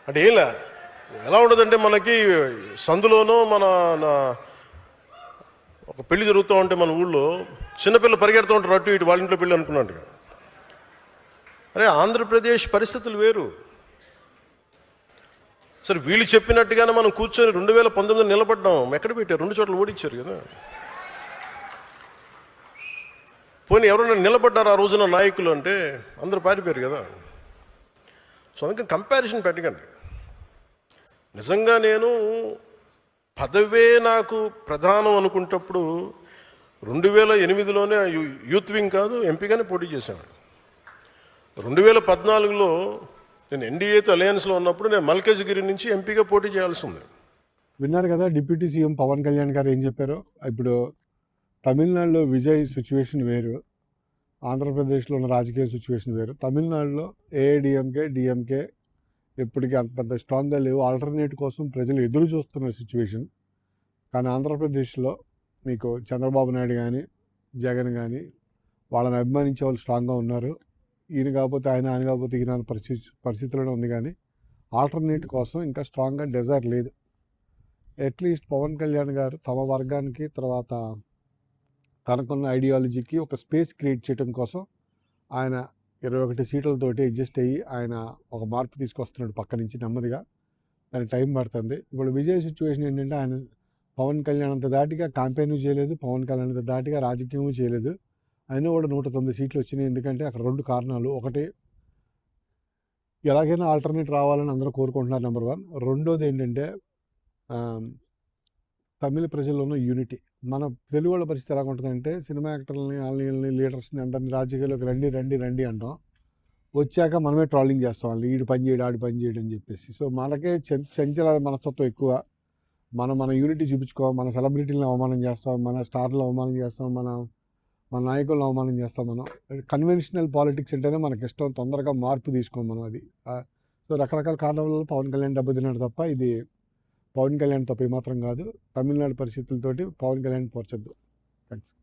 అంటే ఏంలే ఎలా ఉండదంటే మనకి సందులోనూ ఒక పెళ్లి జరుగుతూ ఉంటే మన ఊళ్ళో చిన్నపిల్లలు పరిగెడుతూ ఉంటారు అటు ఇటు వాళ్ళ ఇంట్లో పెళ్ళి అనుకున్నట్టుగా. అరే ఆంధ్రప్రదేశ్ పరిస్థితులు వేరు. సరే వీళ్ళు చెప్పినట్టుగానే మనం కూర్చొని 2019 నిలబడ్డాం. ఎక్కడ పెట్టారు? 2 చోట్ల ఓడించారు కదా. పోనీ ఎవరైనా నిలబడ్డారు ఆ రోజున నాయకులు అంటే అందరూ పారిపోయారు కదా. సో అందుకని కంపారిజన్ పెట్టకండి. నిజంగా నేను పదవే నాకు ప్రధానం అనుకుంటప్పుడు 2008లోనే యూత్ వింగ్ కాదు ఎంపీగానే పోటీ చేశాను. 2014లో నేను ఎన్డీఏతో అలయన్స్లో ఉన్నప్పుడు నేను మల్కాజ్గిరి నుంచి ఎంపీగా పోటీ చేయాల్సి ఉంది. విన్నారు కదా డిప్యూటీ సీఎం పవన్ కళ్యాణ్ గారు ఏం చెప్పారో. ఇప్పుడు తమిళనాడులో విజయ్ సిచ్యువేషన్ వేరు, ఆంధ్రప్రదేశ్లో ఉన్న రాజకీయ సిచ్యువేషన్ వేరు. తమిళనాడులో ఏఐడిఎంకే డిఎంకే ఇప్పటికీ అంత పెద్ద స్ట్రాంగ్గా లేవు. ఆల్టర్నేట్ కోసం ప్రజలు ఎదురు చూస్తున్న సిచ్యువేషన్. కానీ ఆంధ్రప్రదేశ్లో మీకు చంద్రబాబు నాయుడు కానీ జగన్ కానీ వాళ్ళని అభిమానించే వాళ్ళు స్ట్రాంగ్గా ఉన్నారు. ఈయన కాకపోతే ఆయన, ఆయన కాకపోతే ఈయన పరిస్థితుల్లోనే ఉంది. కానీ ఆల్టర్నేట్ కోసం ఇంకా స్ట్రాంగ్గా డిజైర్ లేదు. అట్లీస్ట్ పవన్ కళ్యాణ్ గారు తమ వర్గానికి తర్వాత తనకున్న ఐడియాలజీకి ఒక స్పేస్ క్రియేట్ చేయడం కోసం ఆయన 21 సీట్లతోటి అడ్జస్ట్ అయ్యి ఆయన ఒక మార్పు తీసుకొస్తున్నాడు పక్క నుంచి నెమ్మదిగా. దానికి టైం పడుతుంది. ఇప్పుడు విజయ్ సిచ్యువేషన్ ఏంటంటే ఆయన పవన్ కళ్యాణ్ అంత దాటిగా క్యాంపెయిన్ చేయలేదు, పవన్ కళ్యాణ్ అంత దాటిగా రాజకీయం చేయలేదు. అయినా కూడా 109 సీట్లు వచ్చినాయి. ఎందుకంటే అక్కడ 2 కారణాలు. ఒకటి, ఎలాగైనా ఆల్టర్నేట్ రావాలని అందరూ కోరుకుంటున్నారు, నెంబర్ 1. రెండోది ఏంటంటే తమిళ ప్రజల్లోనూ యూనిటీ. మన తెలుగు వాళ్ళ పరిస్థితి ఎలా ఉంటుందంటే సినిమా యాక్టర్లని, వాళ్ళని, లీడర్స్ని అందరినీ రాజకీయాల్లోకి రండి రండి రండి అంటాం. వచ్చాక మనమే ట్రాలింగ్ చేస్తాం వాళ్ళు, ఈడు పని చేయడు ఆడు పని చేయడు అని చెప్పేసి. సో మనకే చంచల మనస్తత్వం ఎక్కువ. మన యూనిటీ చూపించుకోవాలి. మన సెలబ్రిటీలను అవమానం చేస్తాం, మన స్టార్లను అవమానం చేస్తాం, మన నాయకులను అవమానం చేస్తాం. మనం కన్వెన్షనల్ పాలిటిక్స్ అంటేనే మనకి ఇష్టం. తొందరగా మార్పు తీసుకోం మనం అది. సో రకరకాల కారణాల వల్ల పవన్ కళ్యాణ్ దెబ్బతిన్నాడు తప్ప ఇది పవన్ కళ్యాణ్ తప్ప మాత్రం కాదు. తమిళనాడు పరిస్థితులతోటి పవన్ కళ్యాణ్ పోర్చొద్దు. థ్యాంక్స్.